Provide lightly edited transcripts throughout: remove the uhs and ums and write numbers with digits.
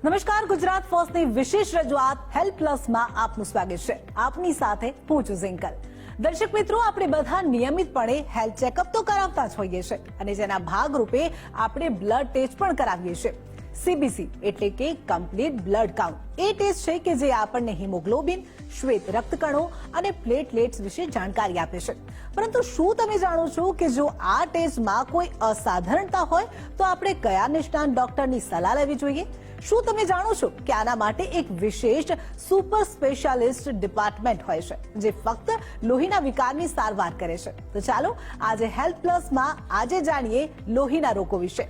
નમસ્કાર, ગુજરાત ફર્સ્ટની વિશેષ રજૂઆત હેલ્થ પ્લસમાં આપનું સ્વાગત છે. આપની સાથે હું છું ઝિંકલ. દર્શક મિત્રો, આપણે બધા નિયમિતપણે હેલ્થ ચેકઅપ તો કરાવતા જ હોઈએ છીએ અને જેના ભાગરૂપે આપણે બ્લડ ટેસ્ટ પણ કરાવીએ છીએ. સીબીસી એટલે કે કમ્પ્લીટ બ્લડ કાઉન્ટ એ ટેસ્ટ છે કે જે આપણને હિમોગ્લોબિન, શ્વેત રક્તકણો અને પ્લેટલેટ્સ વિશે જાણકારી આપે છે. પરંતુ શું તમે જાણો છો કે જો આ ટેસ્ટમાં કોઈ અસાધારણતા હોય તો આપણે કયા નિષ્ણાત ડોક્ટરની સલાહ લેવી જોઈએ? શું તમે જાણો છો કે આના માટે એક વિશેષ સુપર સ્પેશિયાલિસ્ટ ડિપાર્ટમેન્ટ હોય છે જે ફક્ત લોહીના વિકારની સારવાર કરે છે? તો ચાલો આજે હેલ્થ પ્લસમાં આજે જાણીએ લોહીના રોગો વિશે.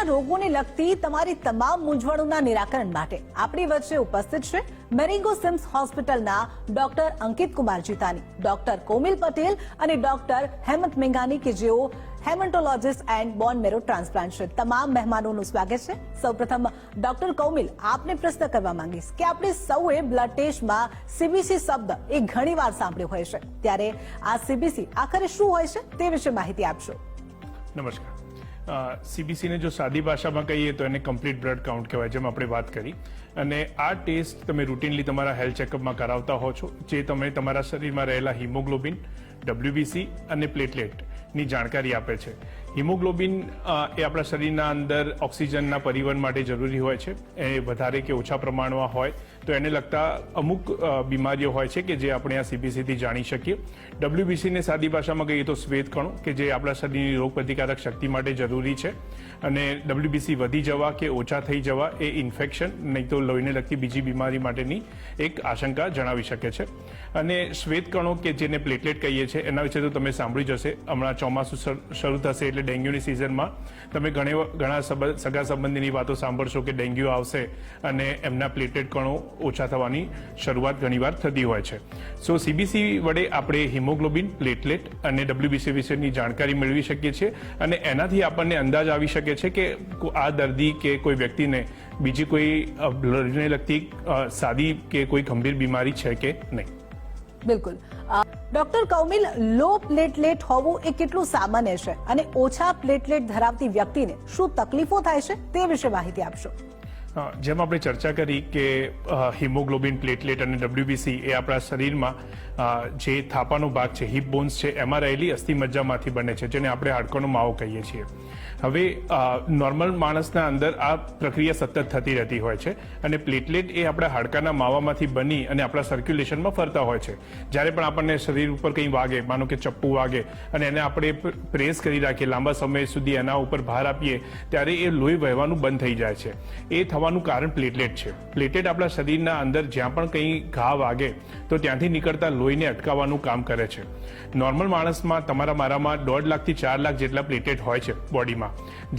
રોગોને લગતી તમારી તમામ મૂંઝવણોના નિરાકરણ માટે આપણી વચ્ચે ઉપસ્થિત છે મેરિંગો સિમ્સ હોસ્પિટલના ડોક્ટર અંકિત કુમાર જીતાની, ડોક્ટર કોમિલ પટેલ અને ડોક્ટર હેમંત મેંઘાની કે જેઓ હેમેટોલોજીસ્ટ એન્ડ બોન મેરો ટ્રાન્સપ્લાન્ટ છે. તમામ મહેમાનોનું સ્વાગત છે. સૌપ્રથમ ડોક્ટર કોમિલ, આપને પ્રશ્ન કરવા માંગીશ કે આપણે સૌએ બ્લડ ટેસ્ટમાં સીબીસી શબ્દ એ ઘણીવાર સાંભળ્યો હોય છે, ત્યારે આ સીબીસી આખરે શું હોય છે તે વિશે માહિતી આપશો. નમસ્કાર. સીબીસીને જો સાદી ભાષામાં કહીએ તો એને કમ્પ્લીટ બ્લડ કાઉન્ટ કહેવાય, જેમ આપણે વાત કરી. અને આ ટેસ્ટ તમે રૂટીનલી તમારા હેલ્થ ચેકઅપમાં કરાવતા હો છો, જે તમે તમારા શરીરમાં રહેલા હિમોગ્લોબિન, WBC અને પ્લેટલેટની જાણકારી આપે છે. હિમોગ્લોબિન એ આપણા શરીરના અંદર ઓક્સિજનના પરિવહન માટે જરૂરી હોય છે. એ વધારે કે ઓછા પ્રમાણમાં હોય તો એને લગતા અમુક બીમારીઓ હોય છે કે જે આપણે આ સીબીસીથી જાણી શકીએ. WBCને સાદી ભાષામાં કહીએ તો શ્વેત કણો, કે જે આપણા શરીરની રોગ પ્રતિકારક શક્તિ માટે જરૂરી છે. અને WBC વધી જવા કે ઓછા થઈ જવા એ ઇન્ફેક્શન નહીં તો લોહીને લગતી બીજી બીમારી માટેની એક આશંકા જણાવી શકે છે. અને શ્વેત કણો કે જેને પ્લેટલેટ કહીએ છીએ, એના વિશે તો તમે સાંભળ્યું જ હશે. હમણાં ચોમાસું શરૂ થશે એટલે ડેન્ગ્યુની સિઝનમાં તમે ઘણા સગા સંબંધીની વાતો સાંભળશો કે ડેન્ગ્યુ આવશે અને એમના પ્લેટલેટ કણો ઓછા થવાની શરૂઆત ઘણીવાર થતી હોય છે. સો સીબીસી વડે આપણે હિમોગ્લોબિન, પ્લેટલેટ અને WBC વિશેની જાણકારી મેળવી શકીએ છીએ અને એનાથી આપણને અંદાજ આવી શકે છે કે આ દર્દી કે કોઈ વ્યક્તિને બીજી કોઈ બ્લડને લગતી સાદી કે કોઈ ગંભીર બીમારી છે કે નહીં. બિલકુલ. ડોક્ટર કૌમિલ, લો પ્લેટલેટ હોવું એ કેટલું સામાન્ય છે અને ઓછા પ્લેટલેટ ધરાવતી વ્યક્તિને શું તકલીફો થાય છે તે વિશે માહિતી આપશો. જેમ આપણે ચર્ચા કરી કે હિમોગ્લોબિન, પ્લેટલેટ અને WBC એ આપણા શરીરમાં જે થાપાનો ભાગ છે, હિપ બોન્સ છે, એમાં રહેલી અસ્થિ મજ્જામાંથી બને છે, જેને આપણે હાડકાનો માવો કહીએ છીએ. હવે નોર્મલ માણસના અંદર આ પ્રક્રિયા સતત થતી રહેતી હોય છે અને પ્લેટલેટ એ આપણા હાડકાના માવામાંથી બની અને આપણા સર્ક્યુલેશનમાં ફરતા હોય છે. જ્યારે પણ આપણને શરીર ઉપર કંઈ વાગે, માનો કે ચપ્પુ વાગે અને એને આપણે પ્રેસ કરી રાખીએ, લાંબા સમય સુધી એના ઉપર ભાર આપીએ, ત્યારે એ લોહી વહેવાનું બંધ થઈ જાય છે. એ થવાનું કારણ પ્લેટલેટ છે. પ્લેટલેટ આપણા શરીરના અંદર જ્યાં પણ કંઈ ઘા વાગે તો ત્યાંથી નીકળતા લોહીને અટકાવવાનું કામ કરે છે. નોર્મલ માણસમાં તમારા મારામાં 1.5 લાખથી 4 લાખ જેટલા પ્લેટલેટ હોય છે બોડીમાં.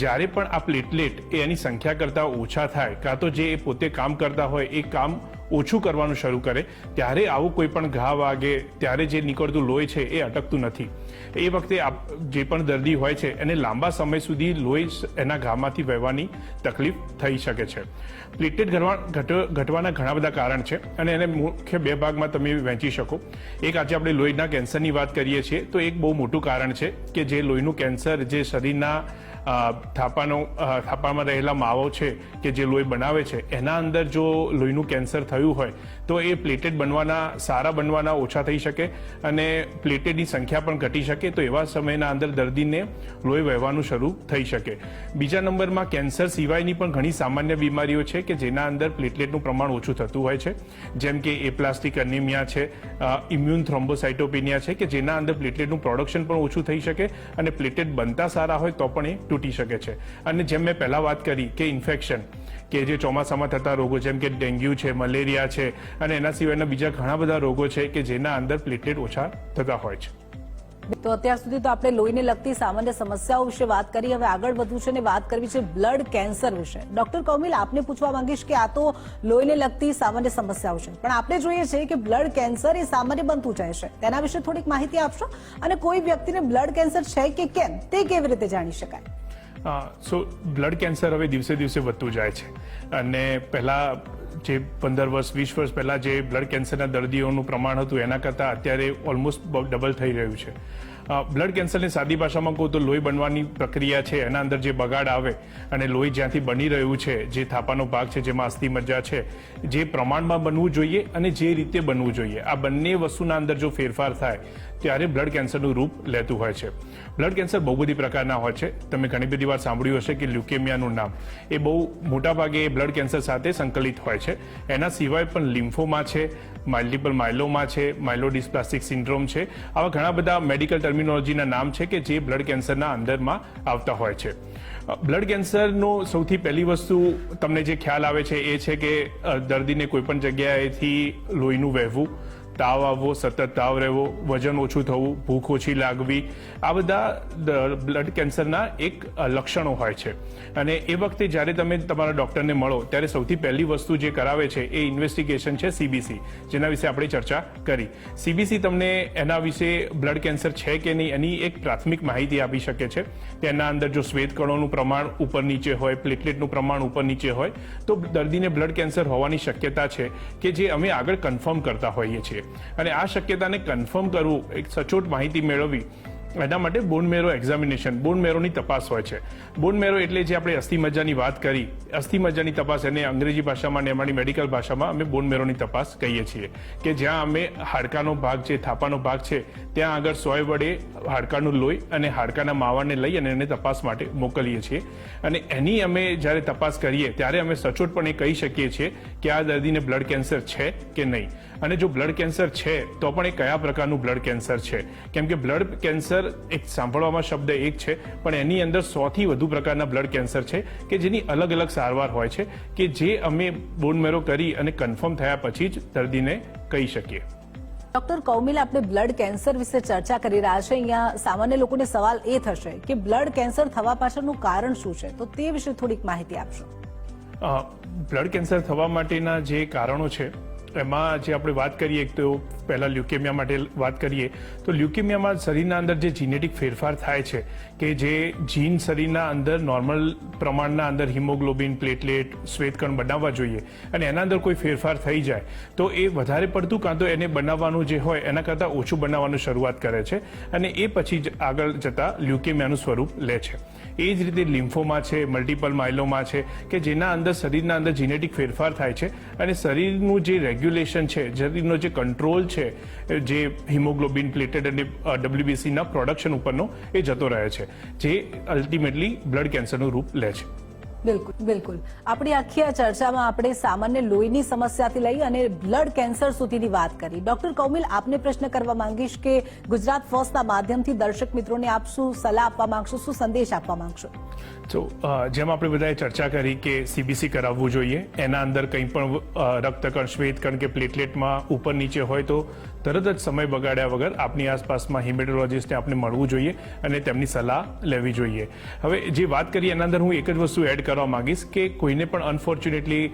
જ્યારે પણ આ પ્લેટલેટ એની સંખ્યા કરતાં ઓછા થાય, કાં તો જે પોતે કામ કરતા હોય એ કામ ઓછું કરવાનું શરૂ કરે, ત્યારે આવું કોઈ પણ ઘા વાગે ત્યારે જે નીકળતું લોહી છે એ અટકતું નથી. એ વખતે જે પણ દર્દી હોય છે એને લાંબા સમય સુધી લોહી એના ઘામાંથી વહેવાની તકલીફ થઈ શકે છે. પ્લેટલેટ ઘટવાના ઘણા બધા કારણ છે અને એને મુખ્ય 2 ભાગમાં તમે વહેંચી શકો. એક, આજે આપણે લોહીના કેન્સરની વાત કરીએ છીએ તો એક બહુ મોટું કારણ છે કે જે લોહીનું કેન્સર, જે શરીરના થાપામાં રહેલા માવો છે કે જે લોહી બનાવે છે, એના અંદર જો લોહીનું કેન્સર થયું હોય તો એ પ્લેટલેટ સારા બનવાના ઓછા થઈ શકે અને પ્લેટલેટની સંખ્યા પણ ઘટી શકે. તો એવા સમયના અંદર દર્દીને લોહી વહેવાનું શરૂ થઈ શકે. બીજા નંબરમાં કેન્સર સિવાયની પણ ઘણી સામાન્ય બીમારીઓ છે કે જેના અંદર પ્લેટલેટનું પ્રમાણ ઓછું થતું હોય છે, જેમ કે એપ્લાસ્ટિક એનિમિયા છે, ઇમ્યુન થ્રોમ્બોસાઇટોપિનિયા છે, કે જેના અંદર પ્લેટલેટનું પ્રોડક્શન પણ ઓછું થઈ શકે અને પ્લેટલેટ બનતા સારા હોય તો પણ એ તૂટી શકે છે. અને જેમ મેં પહેલા વાત કરી કે ઇન્ફેક્શન કે જે ચોમાસામાં થતા રોગો જેમ કે ડેન્ગ્યુ છે, મલેરિયા છે અને એના સિવાયના બીજા ઘણા બધા રોગો છે કે જેના અંદર પ્લેટલેટ ઓછા થતા હોય છે. તો અત્યાર સુધી તો આપણે લોહીને લગતી સામાન્ય સમસ્યાઓ વિશે વાત કરી. હવે આગળ વધવું છે અને વાત કરવી છે બ્લડ કેન્સર વિશે. ડોક્ટર કૌમિલ, આપને પૂછવા માંગીશ કે આ તો લોહીને લગતી સામાન્ય સમસ્યાઓ છે, પણ આપણે જોઈએ છીએ કે બ્લડ કેન્સર એ સામાન્ય બનતું જાય છે. તેના વિશે થોડીક માહિતી આપશો, અને કોઈ વ્યક્તિને બ્લડ કેન્સર છે કે કેમ તે કેવી રીતે જાણી શકાય? સો બ્લડ કેન્સર હવે દિવસે દિવસે વધતું જાય છે, અને પહેલા જે 15 વર્ષ 20 વર્ષ પહેલા જે બ્લડ કેન્સરના દર્દીઓનું પ્રમાણ હતું એના કરતાં અત્યારે ઓલમોસ્ટ ડબલ થઈ રહ્યું છે. બ્લડ કેન્સરની સાદી ભાષામાં કહું તો લોહી બનવાની પ્રક્રિયા છે, એના અંદર જે બગાડ આવે અને લોહી જ્યાંથી બની રહ્યું છે, જે થાપાનો ભાગ છે, જેમાં અસ્થિ મજ્જા છે, જે પ્રમાણમાં બનવું જોઈએ અને જે રીતે બનવું જોઈએ, આ બંને વસ્તુના અંદર જો ફેરફાર થાય ત્યારે બ્લડ કેન્સરનું રૂપ લેતું હોય છે. બ્લડ કેન્સર બહુ બધી પ્રકારના હોય છે. તમે ઘણી બધી વાર સાંભળ્યું હશે કે લ્યુકેમિયાનું નામ, એ બહુ મોટા ભાગે બ્લડ કેન્સર સાથે સંકલિત હોય છે. એના સિવાય પણ લિમ્ફોમા છે, મલ્ટિપલ માયલોમા છે, માયલોડિસ્પ્લાસ્ટિક સિન્ડ્રોમ છે, આવા ઘણા બધા મેડિકલ ટર્મિનોલોજીના નામ છે કે જે બ્લડ કેન્સરના અંદરમાં આવતા હોય છે. બ્લડ કેન્સરનો સૌથી પહેલી વસ્તુ તમને જે ખ્યાલ આવે છે એ છે કે દર્દીને કોઈ પણ જગ્યાએથી લોહીનું વહેવું, તાવ આવવો, સતત તાવ રહેવો, વજન ઓછું થવું, ભૂખ ઓછી લાગવી, આ બધા બ્લડ કેન્સરના એક લક્ષણો હોય છે. અને એ વખતે જ્યારે તમે તમારા ડૉક્ટરને મળો ત્યારે સૌથી પહેલી વસ્તુ જે કરાવે છે એ ઇન્વેસ્ટિગેશન છે CBC, જેના વિશે આપણે ચર્ચા કરી. CBC તમને એના વિશે બ્લડ કેન્સર છે કે નહીં એની એક પ્રાથમિક માહિતી આપી શકે છે. તેના અંદર જો શ્વેત કણોનું પ્રમાણ ઉપર નીચે હોય, પ્લેટલેટનું પ્રમાણ ઉપર નીચે હોય, તો દર્દીને બ્લડ કેન્સર હોવાની શક્યતા છે કે જે અમે આગળ કન્ફર્મ કરતા હોઈએ છીએ. અને આ શક્યતાને કન્ફર્મ કરવું, એક સચોટ માહિતી મેળવવી, એના માટે બોન મેરો એક્ઝામિનેશન, બોન મેરોની તપાસ હોય છે. બોન મેરો એટલે જે આપણે અસ્થિ મજ્જાની વાત કરી, અસ્થિ મજ્જાની તપાસ, એને અંગ્રેજી ભાષામાં અને અમારી મેડિકલ ભાષામાં અમે બોન મેરોની તપાસ કહીએ છીએ, કે જ્યાં અમે હાડકાનો ભાગ છે, થાપાનો ભાગ છે, ત્યાં આગળ સોય વડે હાડકાનું લોહી અને હાડકાના માવાને લઈ અને એને તપાસ માટે મોકલીએ છીએ. અને એની અમે જ્યારે તપાસ કરીએ ત્યારે અમે સચોટપણે કહી શકીએ છીએ કે આ દર્દીને બ્લડ કેન્સર છે કે નહીં. અને જો બ્લડ કેન્સર છે તો પણ એ કયા પ્રકારનું બ્લડ કેન્સર છે, કેમ કે બ્લડ કેન્સર એક સાંભળવામાં શબ્દ એક છે, પણ એની અંદર 100 થી વધુ પ્રકારના બ્લડ કેન્સર છે કે જેની અલગ અલગ સારવાર હોય છે, કે જે અમે બોન મેરો કરી અને કન્ફર્મ થયા પછી જ દર્દીને કહી શકીએ. ડોક્ટર કૌમિલ, આપણે બ્લડ કેન્સર વિશે ચર્ચા કરી રહ્યા છે. અહીંયા સામાન્ય લોકોને સવાલ એ થશે કે બ્લડ કેન્સર થવા પાછળનું કારણ શું છે, તો તે વિશે થોડીક માહિતી આપશો. બ્લડ કેન્સર થવા માટેના જે કારણો છે એમાં જે આપણે વાત કરીએ તો પહેલા લ્યુકેમિયા માટે વાત કરીએ તો લ્યુકેમિયામાં શરીરના અંદર જે જીનેટિક ફેરફાર થાય છે, કે જે જીન શરીરના અંદર નોર્મલ પ્રમાણના અંદર હિમોગ્લોબિન, પ્લેટલેટ, શ્વેતકણ બનાવવા જોઈએ અને એના અંદર કોઈ ફેરફાર થઈ જાય તો એ વધારે પડતું કાં તો એને બનાવવાનું જે હોય એના કરતાં ઓછું બનાવવાનું શરૂઆત કરે છે અને એ પછી જ આગળ જતા લ્યુકેમિયાનું સ્વરૂપ લે છે. એ જ રીતે લિમ્ફોમા છે, મલ્ટિપલ માયલોમા છે, કે જેના અંદર શરીરના અંદર જીનેટિક ફેરફાર થાય છે અને શરીરનું જે રેગ્યુલેશન છે, શરીરનો જે કંટ્રોલ છે, જે હિમોગ્લોબિન, પ્લેટલેટ અને WBC ના પ્રોડક્શન ઉપરનો એ જતો રહે છે, જે અલ્ટિમેટલી બ્લડ કેન્સરનું રૂપ લે છે. બિલકુલ બિલકુલ. આપણી આખી આ ચર્ચામાં આપણે સામાન્ય લોહીની સમસ્યાથી લઈ અને બ્લડ કેન્સર સુધીની વાત કરી. ડોક્ટર કૌમિલ, આપને પ્રશ્ન કરવા માંગીશ કે ગુજરાત ફર્સ્ટના માધ્યમથી દર્શક મિત્રોને આપ શું સલાહ આપવા માંગશો, શું સંદેશ આપવા માંગશો? તો જેમ આપણે બધાએ ચર્ચા કરી કે CBC કરાવવું જોઈએ, એના અંદર કંઈ પણ રક્તકણ, શ્વેતકણ કે પ્લેટલેટમાં ઉપર નીચે હોય તો તરત જ સમય બગાડ્યા વગર આપની આસપાસમાં હિમેટોલોજીસ્ટને આપણે મળવું જોઈએ અને તેમની સલાહ લેવી જોઈએ. હવે જે વાત કરી એના અંદર હું એક જ વસ્તુ એડ કરવા માંગીશ કે કોઈને પણ અનફોર્ચ્યુનેટલી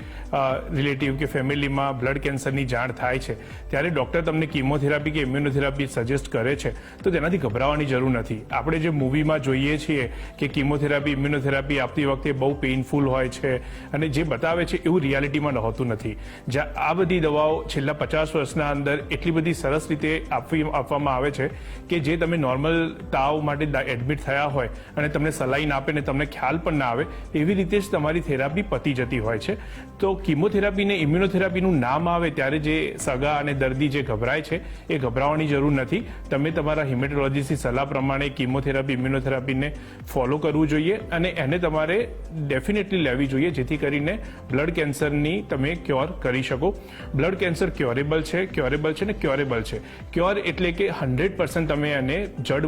રિલેટિવ કે ફેમિલીમાં બ્લડ કેન્સરની જાણ થાય છે ત્યારે ડૉક્ટર તમને કિમોથેરાપી કે ઇમ્યુનોથેરાપી સજેસ્ટ કરે છે તો તેનાથી ગભરાવાની જરૂર નથી. આપણે જે મૂવીમાં જોઈએ છીએ કે કિમોથેરાપી, ઇમ્યુનોથેરાપી આપતી વખતે બહુ પેઇનફુલ હોય છે અને જે બતાવે છે એવું રિયાલિટીમાં હોતું નથી. આ બધી દવાઓ છેલ્લા 50 વર્ષના અંદર એટલી બધી સરસ રીતે આપવામાં આવે છે કે જે તમે નોર્મલ તાવ માટે એડમિટ થયા હોય અને તમને સલાઈન આપે ને તમને ખ્યાલ પણ ના આવે એવી રીતે જ તમારી થેરાપી પતી જતી હોય છે. તો કિમોથેરાપી ને ઇમ્યુનોથેરાપીનું નામ આવે ત્યારે જે સગા અને દર્દી જે ગભરાય છે એ ગભરાવાની જરૂર નથી. તમે તમારા હિમેટોલોજીસ્ટની સલાહ પ્રમાણે કિમોથેરાપી, ઇમ્યુનોથેરાપીને ફોલો કરવું જોઈએ અને એને તમારે ડેફિનેટલી લેવી જોઈએ જેથી કરીને બ્લડ કેન્સરની તમે ક્યોર કરી શકો. બ્લડ કેન્સર ક્યોરેબલ છે ને ક્યોરેબલ છે. ક્યોર એટલે કે 100% તમે એને જડ